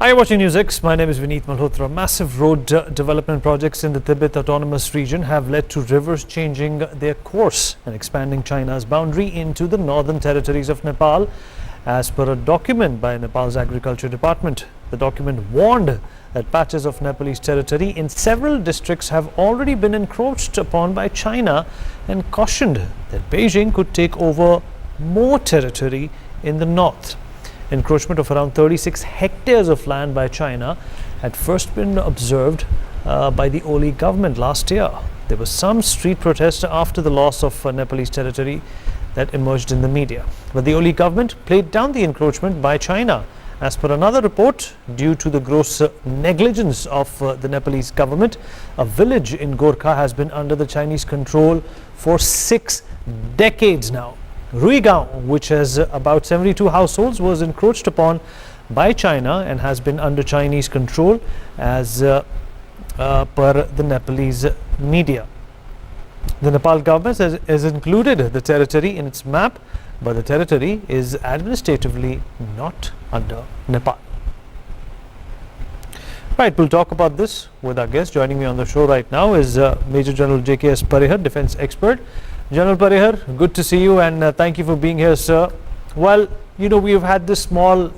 Hi, you're watching News X. My name is Vineet Malhotra. Massive road development projects in the Tibet Autonomous Region have led to rivers changing their course and expanding China's boundary into the northern territories of Nepal, as per a document by Nepal's Agriculture Department. The document warned that patches of Nepalese territory in several districts have already been encroached upon by China and cautioned that Beijing could take over more territory in the north. Encroachment of around 36 hectares of land by China had first been observed by the Oli government last year. There was some street protest after the loss of Nepalese territory that emerged in the media. But the Oli government played down the encroachment by China. As per another report, due to the gross negligence of the Nepalese government, a village in Gorkha has been under the Chinese control for 6 decades now. Ruigaon, which has about 72 households, was encroached upon by China and has been under Chinese control as per the Nepalese media. The Nepal government has included the territory in its map, but the territory is administratively not under Nepal. Right, we'll talk about this with our guest. Joining me on the show right now is Major General JKS Parihar, defense expert. General Parihar, good to see you and thank you for being here, sir. Well, we've had this small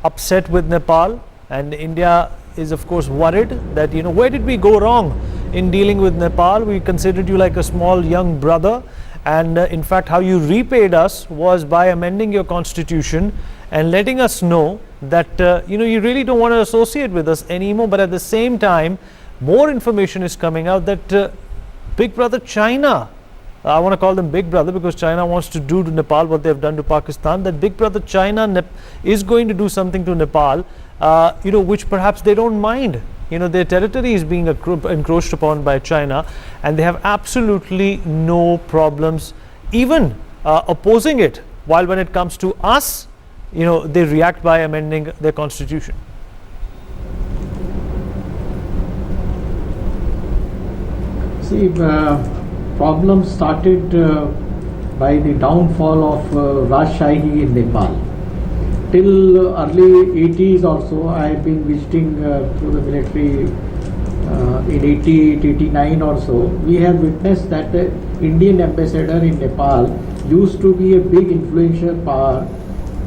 upset with Nepal, and India is of course worried that, where did we go wrong in dealing with Nepal? We considered you like a small young brother, and in fact how you repaid us was by amending your constitution and letting us know that you really don't want to associate with us anymore. But at the same time, more information is coming out that big brother China, I want to call them big brother because China wants to do to Nepal what they've done to Pakistan, that big brother China is going to do something to Nepal, which perhaps they don't mind. Their territory is being encroached upon by China, and they have absolutely no problems even opposing it, while when it comes to us, they react by amending their constitution. See, problem started by the downfall of Rajshahi in Nepal. Till early 80s or so, I have been visiting through the military in 88, 89 or so. We have witnessed that the Indian ambassador in Nepal used to be a big influential power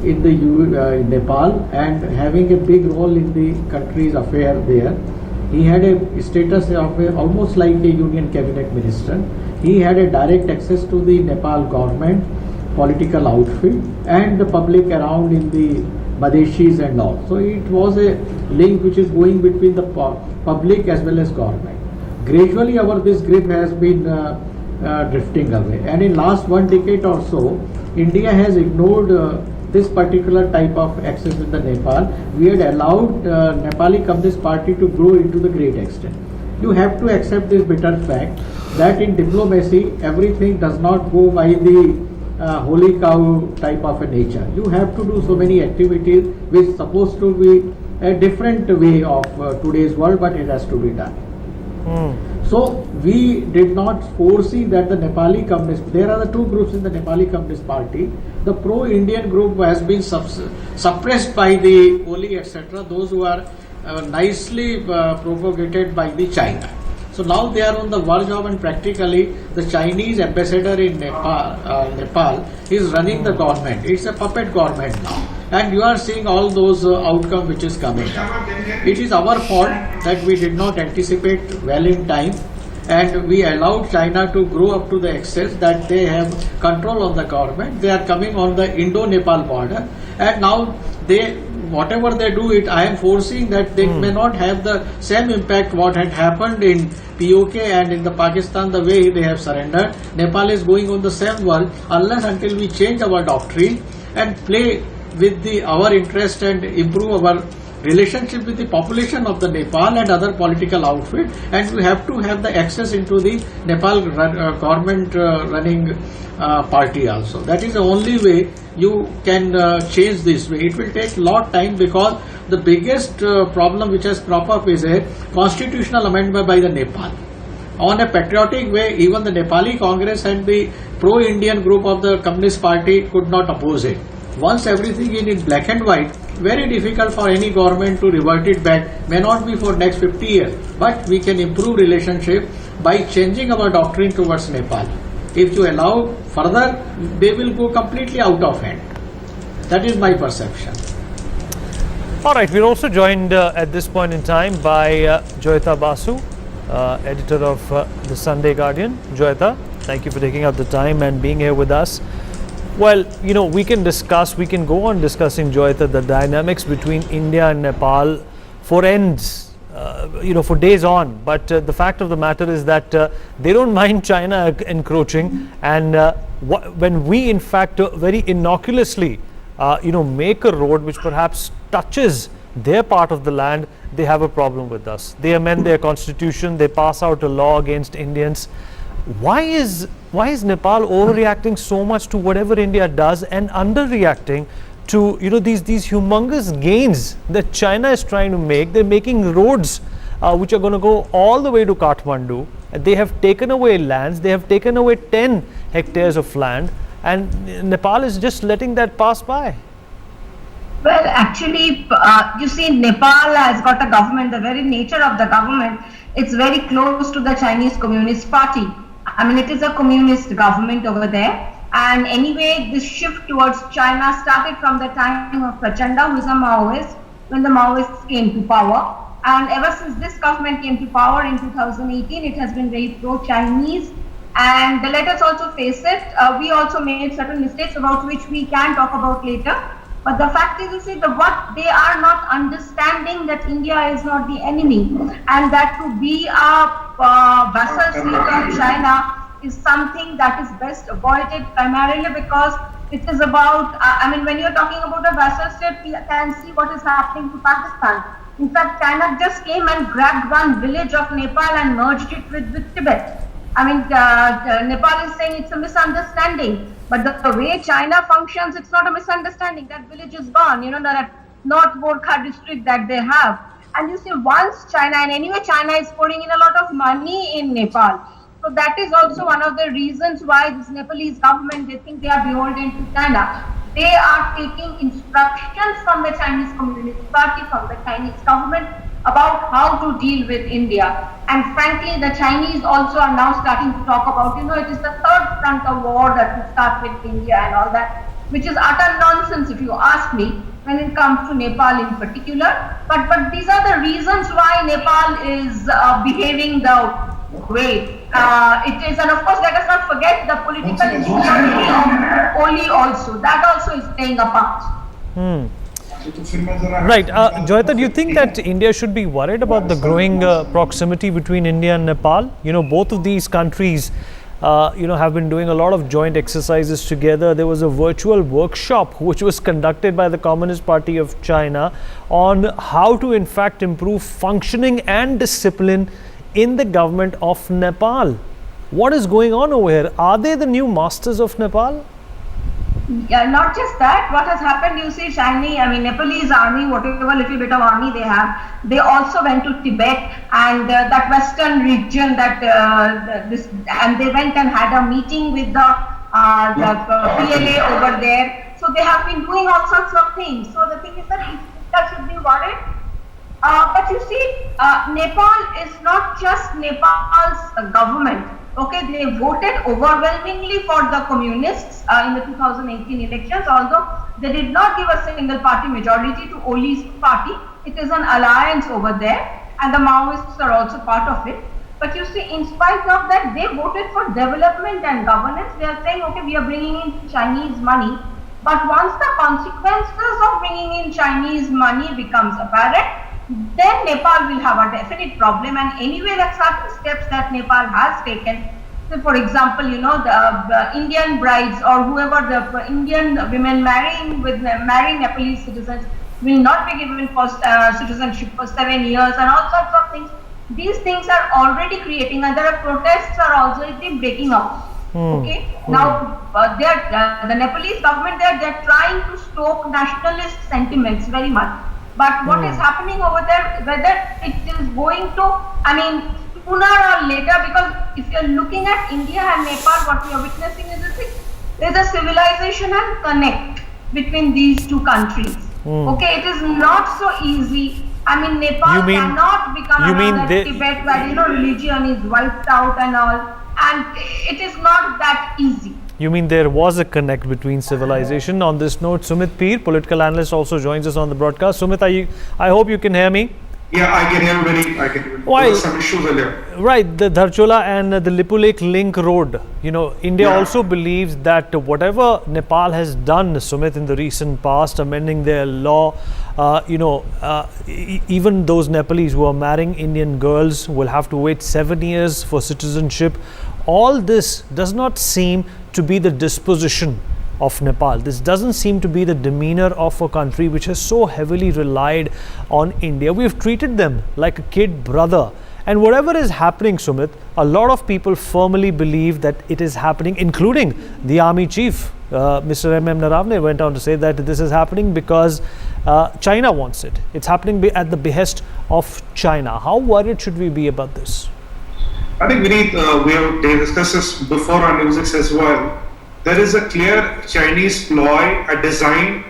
in the in Nepal and having a big role in the country's affair there. He had a status of almost like a union cabinet minister. He had a direct access to the Nepal government, political outfit, and the public around in the Madeshis and all. So it was a link which is going between the public as well as government. Gradually this grip has been drifting away, and in last 1 decade or so, India has ignored this particular type of access with the Nepal. We had allowed Nepali Communist Party to grow into the great extent. You have to accept this bitter fact that in diplomacy everything does not go by the holy cow type of a nature. You have to do so many activities which is supposed to be a different way of today's world, but it has to be done. So we did not foresee that the Nepali Communist, there are the two groups in the Nepali Communist Party. The pro-Indian group has been suppressed by the Oli, etc., those who are nicely propagated by the China. So now they are on the verge of, and practically the Chinese ambassador in Nepal is running the government. It's a puppet government now, and you are seeing all those outcome which is coming. It is our fault that we did not anticipate well in time, and we allowed China to grow up to the excess that they have control on the government. They are coming on the Indo-Nepal border, and now whatever they do it, I am foreseeing that they may not have the same impact what had happened in POK and in the Pakistan, the way they have surrendered. Nepal is going on the same world unless until we change our doctrine and play with our interest and improve our relationship with the population of the Nepal and other political outfit, and we have to have the access into the Nepal government running party also. That is the only way you can change this way. It will take a lot of time because the biggest problem which has cropped up is a constitutional amendment by the Nepal. On a patriotic way, even the Nepali Congress and the pro-Indian group of the Communist Party could not oppose it. Once everything is in black and white, very difficult for any government to revert it back. May not be for next 50 years, but we can improve relationship by changing our doctrine towards Nepal. If you allow further, they will go completely out of hand. That is my perception. All right, we're also joined at this point in time by Joyita Basu, editor of the Sunday Guardian. Joyita, thank you for taking out the time and being here with us. Well, you know, we can go on discussing, Joyita, the dynamics between India and Nepal for for days on. But the fact of the matter is that they don't mind China encroaching, and when we in fact very innocuously make a road which perhaps touches their part of the land, they have a problem with us. They amend their constitution, they pass out a law against Indians. Why is Nepal overreacting so much to whatever India does and underreacting to these humongous gains that China is trying to make? They're making roads which are going to go all the way to Kathmandu. They have taken away lands, they have taken away 10 hectares of land, and Nepal is just letting that pass by. Well, actually, you see, Nepal has got a government, the very nature of the government, it's very close to the Chinese Communist Party. I mean, it is a communist government over there. And anyway, this shift towards China started from the time of Prachanda, who is a Maoist, when the Maoists came to power. And ever since this government came to power in 2018, it has been very pro-Chinese. And let us also face it, we also made certain mistakes about which we can talk about later. But the fact is, you see, what they are not understanding that India is not the enemy, and that to be a vassal state of China is something that is best avoided, primarily because it is about, when you're talking about a vassal state, we can see what is happening to Pakistan. In fact, China just came and grabbed one village of Nepal and merged it with Tibet. Nepal is saying it's a misunderstanding. But the way China functions, it's not a misunderstanding. That village is gone, that North Gorkha district that they have. And you see, once China, and anyway, China is pouring in a lot of money in Nepal. So that is also one of the reasons why this Nepalese government, they think they are beholden to China. They are taking instructions from the Chinese Communist Party, from the Chinese government, about how to deal with India. And frankly, the Chinese also are now starting to talk about, it is the third front of war that will start with India and all that, which is utter nonsense if you ask me, when it comes to Nepal in particular. But these are the reasons why Nepal is behaving the way it is. And of course, let us not forget the political instability of Oli also. That also is playing a part. Right. Joyita, do you think that India should be worried about the growing proximity between India and Nepal? Both of these countries, have been doing a lot of joint exercises together. There was a virtual workshop which was conducted by the Communist Party of China on how to, in fact, improve functioning and discipline in the government of Nepal. What is going on over here? Are they the new masters of Nepal? Yeah, not just that. What has happened, you see, Nepalese army, whatever little bit of army they have, they also went to Tibet and that western region, and they went and had a meeting with the PLA over there. So they have been doing all sorts of things. So the thing is that India should be worried. But you see, Nepal is not just Nepal's government. Okay, they voted overwhelmingly for the communists in the 2018 elections, although they did not give a single party majority to Oli's party. It is an alliance over there, and the Maoists are also part of it. But you see, in spite of that, they voted for development and governance. They are saying, okay, we are bringing in Chinese money. But once the consequences of bringing in Chinese money becomes apparent, then Nepal will have a definite problem. And anyway, there are certain steps that Nepal has taken. So for example, the Indian brides or whoever the Indian women marrying Nepalese citizens will not be given citizenship for 7 years and all sorts of things. These things are already creating, and there are protests are already breaking out. Okay. Now, the Nepalese government, they're trying to stoke nationalist sentiments very much. But what is happening over there, whether it is going to, sooner or later, because if you're looking at India and Nepal, what we are witnessing is there's a civilization and connect between these two countries. Okay, it is not so easy. I mean, Nepal You mean- cannot become you mean another they- Tibet where religion is wiped out and all, and it is not that easy. You mean there was a connect between civilization? On this note, Sumit Peer, political analyst, also joins us on the broadcast. Sumit, I hope you can hear me. Yeah, I can hear I can hear. Why- There were some issues earlier. Right, the Dharchola and the Lipu Lake link road. India Yeah. also believes that whatever Nepal has done, Sumit, in the recent past, amending their law, even those Nepalese who are marrying Indian girls will have to wait 7 years for citizenship. All this does not seem to be the disposition of Nepal. This doesn't seem to be the demeanor of a country which has so heavily relied on India. We've treated them like a kid brother. And whatever is happening, Sumit, a lot of people firmly believe that it is happening, including the army chief, Mr. M.M. Naravne, went on to say that this is happening because China wants it. It's happening at the behest of China. How worried should we be about this? I think we have discussed this before on Newsix as well. There is a clear Chinese ploy, a design,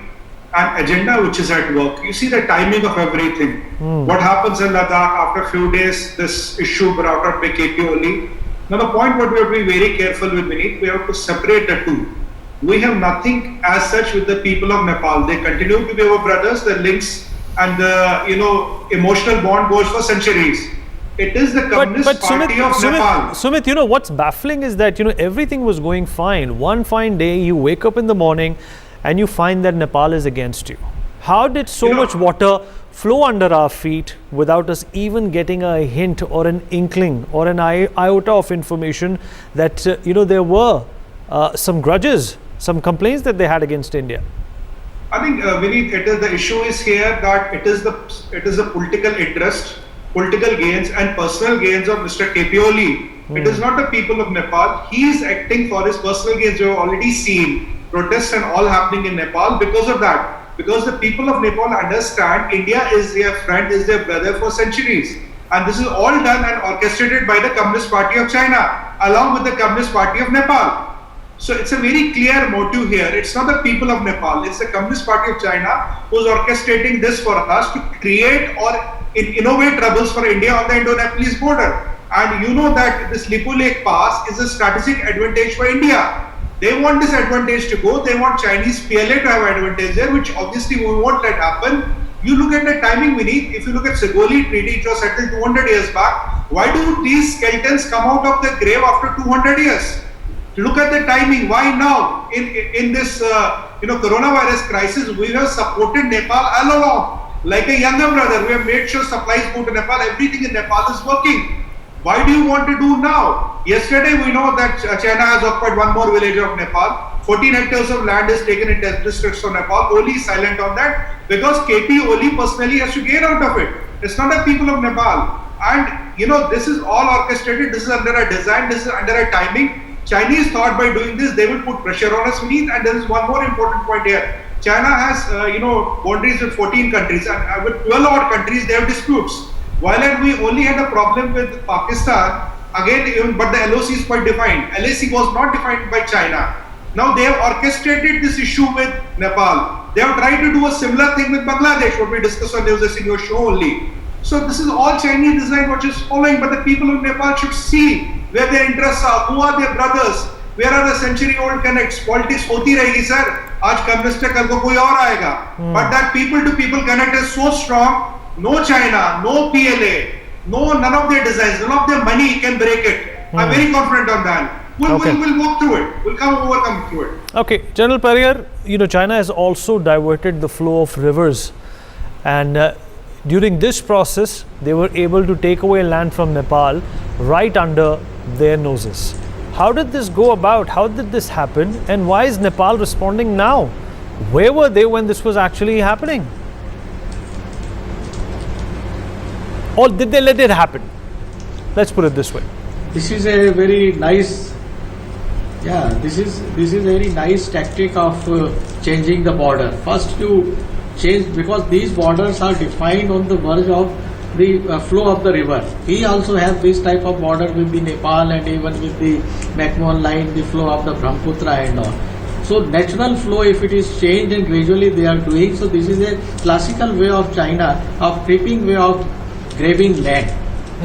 an agenda which is at work. You see the timing of everything. What happens in Ladakh after a few days, this issue brought up by KP Oli. Now the point what we have to be very careful with, Vineet, we have to separate the two. We have nothing as such with the people of Nepal. They continue to be our brothers. The links and the emotional bond goes for centuries. It is the Communist Party of Nepal. Sumit, what's baffling is that, everything was going fine. One fine day, you wake up in the morning and you find that Nepal is against you. How did so much water flow under our feet without us even getting a hint or an inkling or an iota of information that, there were some grudges, some complaints that they had against India? I think, Vineet, the issue is here that it is the political interest, political gains and personal gains of Mr. KP Oli. It is not the people of Nepal. He is acting for his personal gains. You have already seen protests and all happening in Nepal because of that. Because the people of Nepal understand India is their friend, is their brother for centuries. And this is all done and orchestrated by the Communist Party of China, along with the Communist Party of Nepal. So it's a very clear motive here. It's not the people of Nepal, it's the Communist Party of China who's orchestrating this for us to create or innovate troubles for India on the Indo-Nepalese border. And you know that this Lipu Lake Pass is a strategic advantage for India. They want this advantage to go. They want Chinese PLA to have advantage there, which obviously we won't let happen. You look at the timing, Vineet. If you look at Segoli Treaty, it was settled 200 years back. Why do these skeletons come out of the grave after 200 years? Look at the timing. Why now? In this coronavirus crisis, we have supported Nepal all along. Like a younger brother, we have made sure supplies go to Nepal. Everything in Nepal is working. Why do you want to do now? Yesterday we know that China has occupied one more village of Nepal. 14 hectares of land is taken in 10 districts of Nepal. Oli is silent on that because KP Oli personally has to gain out of it. It's not the people of Nepal. And this is all orchestrated. This is under a design. This is under a timing. Chinese thought by doing this they will put pressure on us. And there is one more important point here. China has, boundaries with 14 countries, and with 12 odd countries, they have disputes. While we only had a problem with Pakistan, but the LOC is quite defined. LAC was not defined by China. Now they have orchestrated this issue with Nepal. They have tried to do a similar thing with Bangladesh, what we discussed on News in your show only. So this is all Chinese design which is following, but the people of Nepal should see where their interests are, who are their brothers, where are the century-old connects. Politics hoti rahegi, sir. आज communist है, कल को कोई और आएगा. But that people-to-people connect is so strong. No China, no PLA, none of their designs, none of their money can break it. I'm very confident on that. We'll walk through it. We'll overcome through it. Okay, General Perrier, China has also diverted the flow of rivers, and during this process, they were able to take away land from Nepal right under their noses. How did this go about? How did this happen? And why is Nepal responding now? Where were they when this was actually happening? Or did they let it happen? Let's put it this way. This is a very nice, this is a very nice tactic of changing the border. First you change, because these borders are defined on the verge of the flow of the river. We also have this type of border with the Nepal and even with the McMahon line, the flow of the Brahmaputra and all. So natural flow, if it is changed and gradually they are doing, so this is a classical way of China, of creeping way of grabbing land.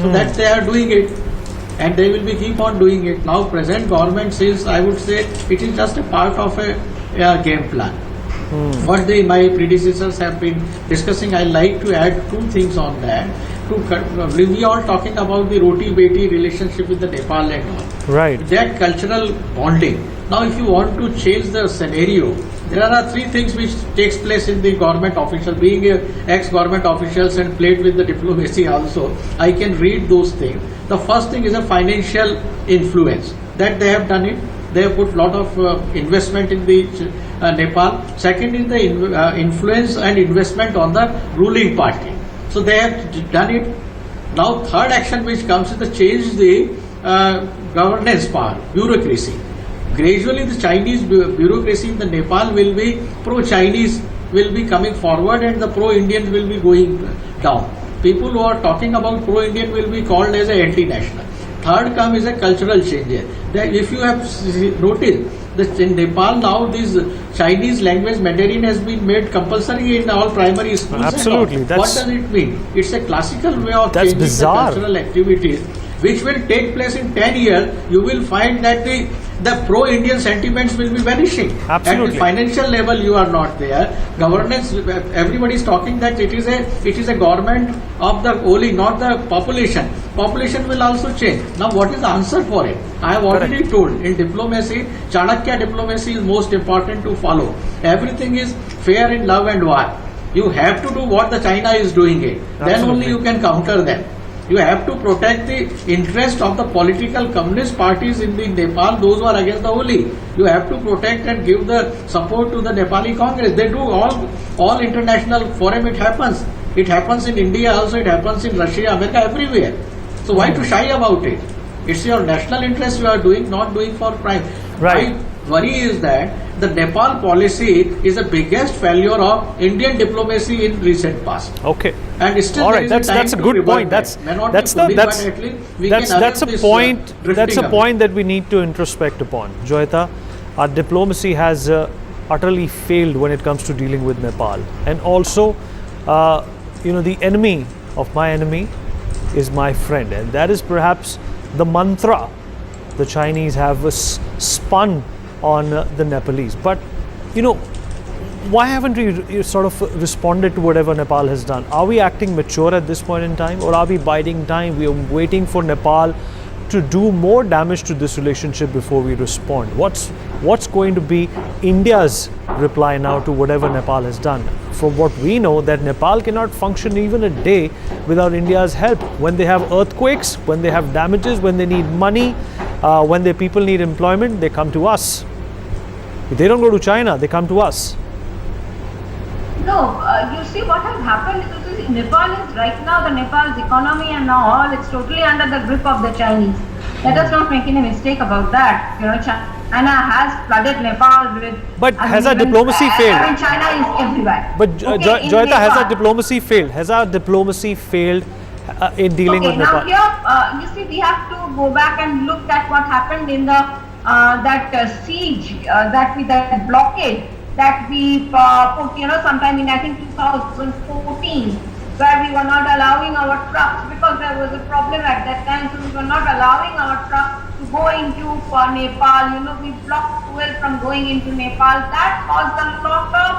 So that they are doing it, and they will be keep on doing it. Now present government says, I would say it is just a part of a game plan. What my predecessors have been discussing, I like to add two things on that. We are talking about the roti-beti relationship with the Nepal and all. Right. That cultural bonding. Now if you want to change the scenario, there are three things which takes place in the government official. Being ex-government officials and played with the diplomacy also, I can read those things. The first thing is a financial influence. That they have done it. They have put lot of investment in the Nepal. Second is the influence and investment on the ruling party. So they have done it. Now third action which comes is to change the governance power, bureaucracy. Gradually the Chinese bureaucracy in the Nepal will be pro-Chinese, will be coming forward, and the pro-Indian will be going down. People who are talking about pro-Indian will be called as a anti-national. Third come is a cultural change. That if you have noticed, that in Nepal now this Chinese language Mandarin has been made compulsory in all primary schools. Absolutely. What does it mean? It's a classical way of changing bizarre. the cultural activities, which will take place in 10 years. You will find that the pro-Indian sentiments will be vanishing. Absolutely. At the financial level, you are not there. Governance, everybody is talking that it is a government of the only, not the population. Population will also change. Now, what is the answer for it? I have already told. In diplomacy, Chanakya diplomacy is most important to follow. Everything is fair in love and war. You have to do what the China is doing it. Then Absolutely. only you can counter them. You have to protect the interest of the political communist parties in the Nepal, those who are against the holy. You have to protect and give the support to the Nepali Congress. They do all international forum, it happens. It happens in India also, it happens in Russia, America, everywhere. So why to shy about it? It's your national interest you are doing, not doing for prime. Right. My worry is that the Nepal policy is the biggest failure of Indian diplomacy in recent past. Okay. And still All there right, is a time that's a to good revert point. back. May not be fully, but at least we can That's a arrest this, point. drifting That's a away. point that we need to introspect upon. Joyita, our diplomacy has utterly failed when it comes to dealing with Nepal, and also, the enemy of my enemy is my friend, and that is perhaps the mantra the Chinese have spun on the Nepalese. But why haven't we sort of responded to whatever Nepal has done? Are we acting mature at this point in time, or are we biding time? We are waiting for Nepal to do more damage to this relationship before we respond. What's going to be India's reply now to whatever Nepal has done? From what we know, that Nepal cannot function even a day without India's help. When they have earthquakes, when they have damages, when they need money, when their people need employment, they come to us. If they don't go to China, they come to us. No, you see what has happened is Nepal is right now, the Nepal's economy and all, it's totally under the grip of the Chinese. Let us not make any mistake about that. China has flooded Nepal with. But has our diplomacy failed? China is everywhere. But Joyita, has our Nepal. diplomacy failed? Has our diplomacy failed in dealing with Nepal? Now here, you see, we have to go back and look at what happened in the that siege, that blockade that we put, sometime in I think 2014, where we were not allowing our trucks, because there was a problem at that time, so we were not allowing our trucks to go into Nepal. We blocked fuel from going into Nepal. That caused a lot of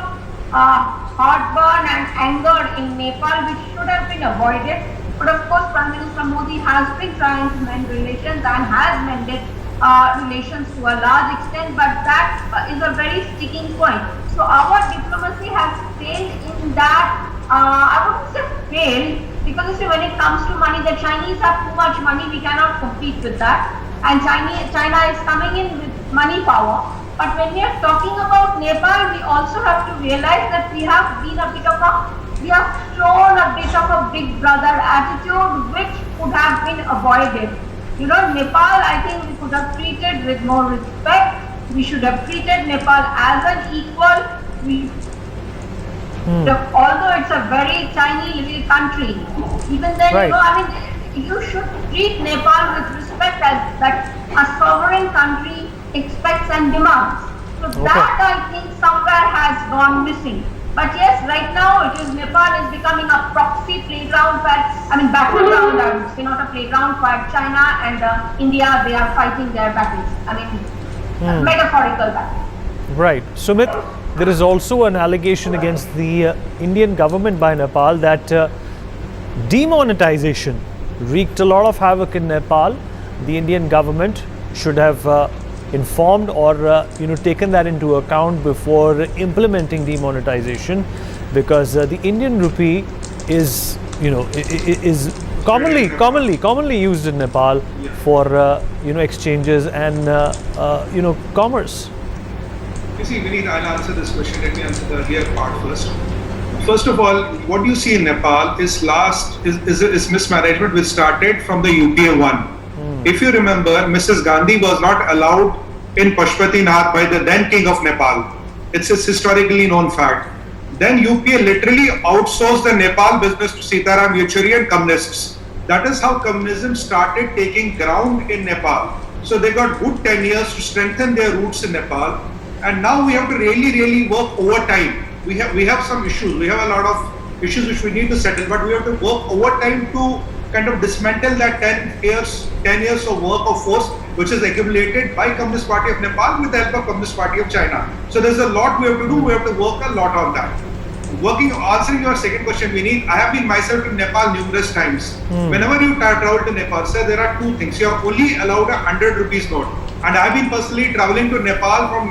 heartburn and anger in Nepal, which should have been avoided. But of course, Prime Minister Modi has been trying to mend relations and has mended relations to a large extent, but that is a very sticking point. So our diplomacy has failed in that. I wouldn't say failed, because you see, when it comes to money, the Chinese have too much money, we cannot compete with that. And China is coming in with money power. But when we are talking about Nepal, we also have to realize that we have shown a bit of a big brother attitude, which could have been avoided. Nepal, I think we could have treated with more respect. We should have treated Nepal as an equal. Although it's a very tiny little country, even then, Right. You should treat Nepal with respect, as that a sovereign country expects and demands. So that I think somewhere has gone missing. But yes, right now it is Nepal is becoming a proxy playground battleground, I would say, not a playground for China and India. They are fighting their battles. Metaphorical battles. Right. Sumit, there is also an allegation against the Indian government by Nepal that demonetization wreaked a lot of havoc in Nepal. The Indian government should have informed or taken that into account before implementing demonetization, because the Indian rupee is is commonly used in Nepal for exchanges and commerce. You see, Vineet, I'll answer this question. Let me answer the earlier part first. First of all, what you see in Nepal is mismanagement which started from the UPA 1. If you remember, Mrs. Gandhi was not allowed in Pashupatinath by the then king of Nepal. It's a historically known fact. Then UPA literally outsourced the Nepal business to Sitaram Yechuri and communists. That is how communism started taking ground in Nepal. So they got good 10 years to strengthen their roots in Nepal. And now we have to really work overtime. We have some issues. We have a lot of issues which we need to settle, but we have to work overtime to kind of dismantle that 10 years of work of force which is accumulated by Communist Party of Nepal with the help of Communist Party of China. So there's a lot we have to do. We have to work a lot on that. Answering your second question, Vineet, I have been myself in Nepal numerous times. Whenever you travel to Nepal, sir, there are two things. You are only allowed a 100 rupees note. And I have been personally traveling to Nepal from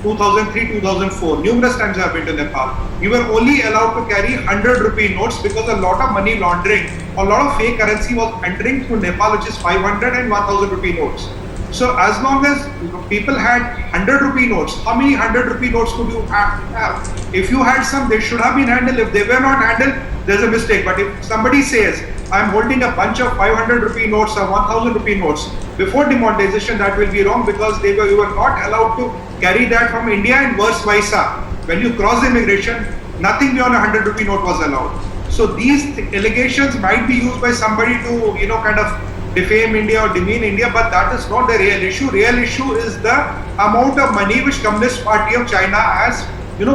2003, 2004. Numerous times I have been to Nepal. You were only allowed to carry 100 rupee notes because a lot of money laundering, a lot of fake currency was entering through Nepal, which is 500 and 1000 rupee notes. So as long as people had 100 rupee notes, how many 100 rupee notes could you have? If you had some, they should have been handled. If they were not handled, there's a mistake. But if somebody says, I'm holding a bunch of 500 rupee notes or 1000 rupee notes, before demonetization, that will be wrong, because you were not allowed to carry that from India, and vice versa. When you cross immigration, nothing beyond a 100 rupee note was allowed. So these allegations might be used by somebody to, kind of defame India or demean India, but that is not the real issue. Real issue is the amount of money which Communist Party of China has,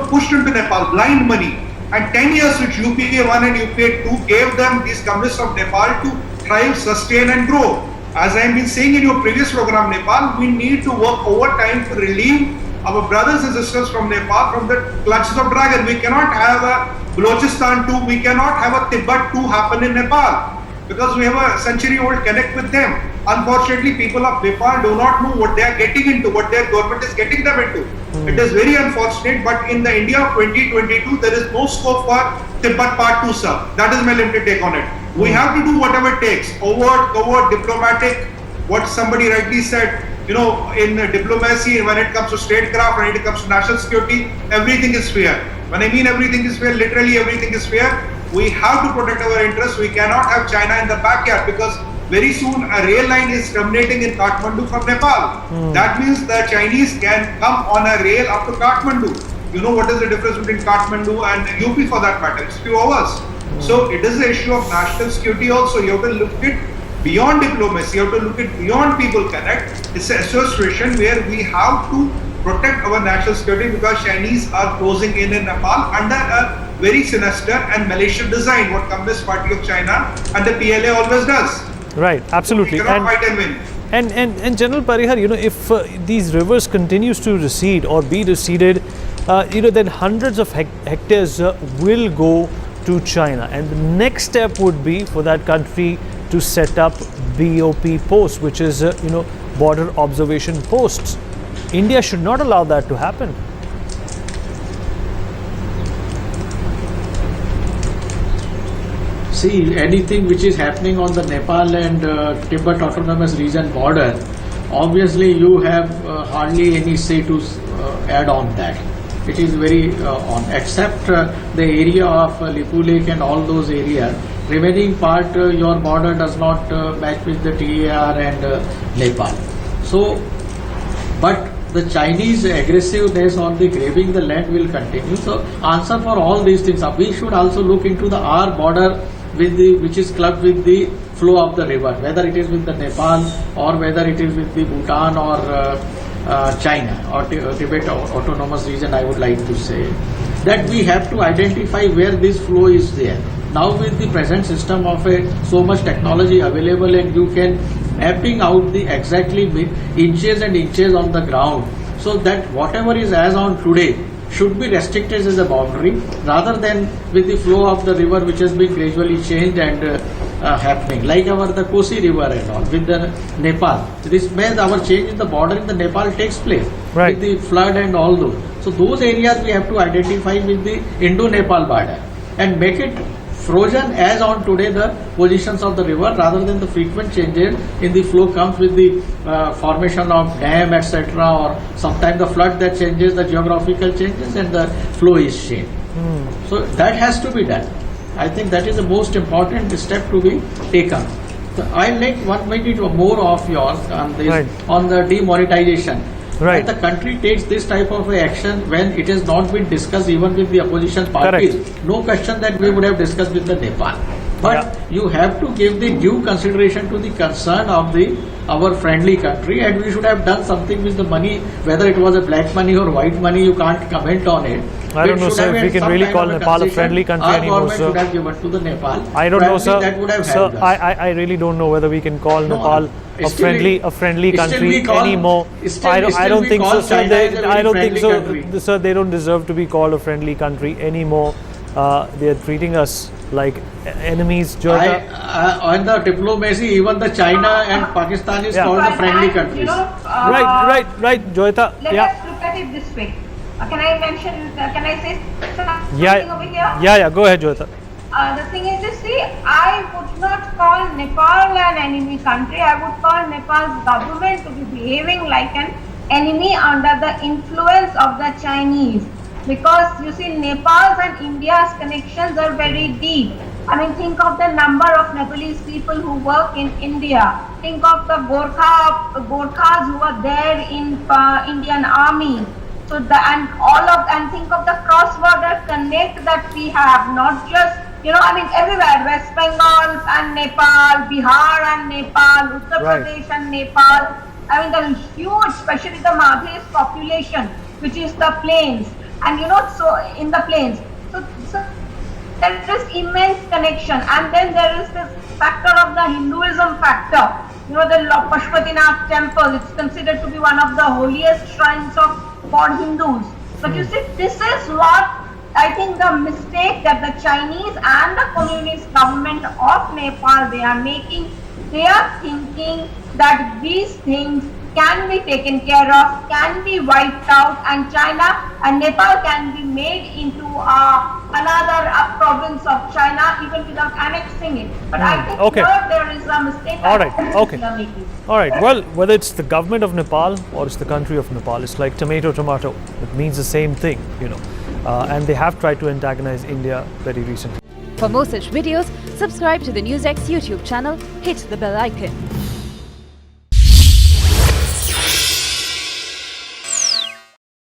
pushed into Nepal, blind money. And 10 years which UPA 1 and UPA 2 gave them, these communists of Nepal, to thrive, sustain and grow. As I have been saying in your previous program, Nepal, we need to work overtime to relieve our brothers and sisters from Nepal from the clutches of dragon. We cannot have a Balochistan 2, we cannot have a Tibet 2 happen in Nepal, because we have a century-old connect with them. Unfortunately, people of Nepal do not know what they are getting into, what their government is getting them into. It is very unfortunate, but in the India of 2022, there is no scope for Tibet Part 2, sir. That is my limited take on it. We have to do whatever it takes, overt, covert, diplomatic, what somebody rightly said, in diplomacy, when it comes to statecraft, when it comes to national security, everything is fair. When I mean everything is fair, literally everything is fair. We have to protect our interests. We cannot have China in the backyard, because very soon a rail line is terminating in Kathmandu from Nepal. That means the Chinese can come on a rail up to Kathmandu. You know what is the difference between Kathmandu and UP for that matter? It's few hours. So it is an issue of national security also. You have to look at beyond diplomacy. You have to look at beyond people connect. It's a situation where we have to protect our national security, because Chinese are closing in Nepal under a very sinister and malicious design, what Communist Party of China and the PLA always does. Right, absolutely. We cannot fight and win. And General Parihar, if these rivers continues to recede or be receded, then hundreds of hectares will go to China, and the next step would be for that country to set up BOP posts, which is border observation posts. India should not allow that to happen. See, anything which is happening on the Nepal and Tibet Autonomous Region border, obviously you have hardly any say to add on that. It is very on, except the area of Lipu Lake and all those areas. Remaining part, your border does not match with the TAR and Nepal. So, but the Chinese aggressiveness on the grabbing the land will continue. So, answer for all these things. We should also look into our border with which is clubbed with the flow of the river, whether it is with the Nepal or whether it is with the Bhutan or China or Tibet Autonomous Region, I would like to say that we have to identify where this flow is there. Now with the present system of so much technology available, and you can mapping out the exactly inches and inches on the ground, so that whatever is as on today should be restricted as a boundary, rather than with the flow of the river which has been gradually changed and happening, like the Kosi river and all with the Nepal. This means our change in the border in the Nepal takes place Right. with the flood and all those. So those areas we have to identify with the Indo-Nepal border and make it frozen as on today the positions of the river, rather than the frequent changes in the flow comes with the formation of dam, etc., or sometimes the flood that changes the geographical changes and the flow is changed. So that has to be done. I think that is the most important step to be taken. So I'll like 1 minute or more of yours on this, Right. on the demonetization. Right. When the country takes this type of action when it has not been discussed even with the opposition parties, no question that we would have discussed with the Nepal. But you have to give the due consideration to the concern of our friendly country, and we should have done something with the money, whether it was a black money or white money, you can't comment on it. I don't know, It should sir, have if we had can some really kind call of a Nepal a concession. friendly country Our anymore, government sir. should have given to the Nepal. I don't know, Probably sir. That would have Sir, helped us. I really don't know whether we can call No, Nepal a still friendly we- still country we call- anymore. still- I still don't we think so, call sir. China as a very I don't think friendly so, country. sir. They don't deserve to be called a friendly country anymore. They are treating us like enemies. Joyita. On the diplomacy, even the China and Pakistan is Yeah. called the But friendly you countries. know, Right, Joyita. Let Yeah. us look at it this way. Can I mention? Can I say something Yeah, over here? yeah. Go ahead, Joyita. The thing is, you see, I would not call Nepal an enemy country. I would call Nepal's government to be behaving like an enemy under the influence of the Chinese. Because you see, Nepal's and India's connections are very deep. I mean, think of the number of Nepalese people who work in India. Think of the Gorkhas who are there in Indian army. So and think of the cross-border connect that we have, not just, I mean, everywhere, West Bengal and Nepal, Bihar and Nepal, Uttar Right. Pradesh and Nepal. I mean, the huge, especially the Madhes population, which is the plains, and so in the plains. So there is immense connection, and then there is this factor of the Hinduism factor. The Pashupatinath temple, it's considered to be one of the holiest shrines for Hindus. But you see, this is what I think the mistake that the Chinese and the communist government of Nepal, they are making. They are thinking that these things can be taken care of, can be wiped out, and China and Nepal can be made into another province of China even without annexing it. But I think here there is a mistake All right, okay. they are making. All right. Well, whether it's the government of Nepal or it's the country of Nepal, it's like tomato. It means the same thing, and they have tried to antagonize India very recently. For more such videos, subscribe to the NewsX YouTube channel, hit the bell icon.